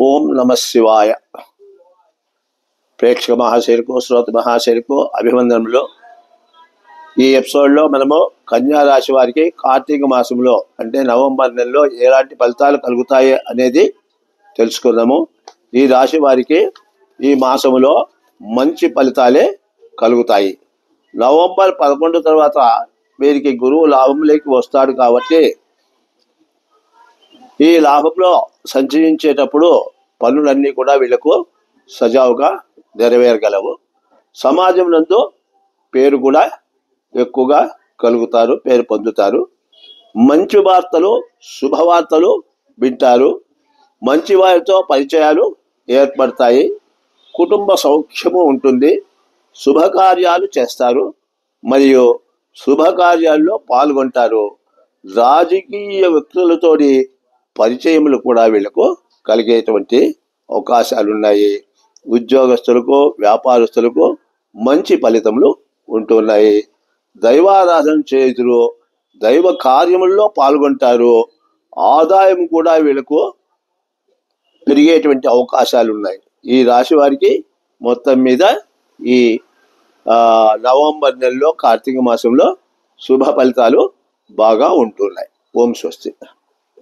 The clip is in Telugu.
ఓం నమ శివాయ. ప్రేక్షక మహాశైలకు శ్రోత మహాశైలకు అభివందనములు. ఈ ఎపిసోడ్లో మనము కన్యా రాశి వారికి కార్తీక మాసంలో అంటే నవంబర్ నెలలో ఎలాంటి ఫలితాలు కలుగుతాయి అనేది తెలుసుకుందాము. ఈ రాశి వారికి ఈ మాసములో మంచి ఫలితాలే కలుగుతాయి. నవంబర్ 11 తర్వాత వీరికి గురువు లాభంలోకి వస్తాడు కాబట్టి ఈ లాభంలో సంచరించేటప్పుడు పనులన్నీ కూడా వీళ్లకు సజావుగా నెరవేరగలవు. సమాజం నందు పేరు కూడా ఎక్కువగా కలుగుతారు, పేరు పొందుతారు. మంచి వార్తలు, శుభవార్తలు వింటారు. మంచి వారితో పరిచయాలు ఏర్పడతాయి. కుటుంబ సౌఖ్యము ఉంటుంది. శుభకార్యాలు చేస్తారు మరియు శుభకార్యాల్లో పాల్గొంటారు. రాజకీయ వ్యక్తులతోటి పరిచయములు కూడా వీళ్లకు కలిగేటువంటి అవకాశాలు ఉన్నాయి. ఉద్యోగస్తులకు, వ్యాపారస్తులకు మంచి ఫలితములు ఉంటున్నాయి. దైవారాధన చేతులు, దైవ కార్యముల్లో పాల్గొంటారు. ఆదాయం కూడా వీళ్లకు పెరిగేటువంటి అవకాశాలు ఉన్నాయి. ఈ రాశి వారికి మొత్తం మీద ఈ నవంబర్ నెలలో కార్తీక మాసంలో శుభ ఫలితాలు బాగా ఉంటున్నాయి. ఓం స్వస్తి.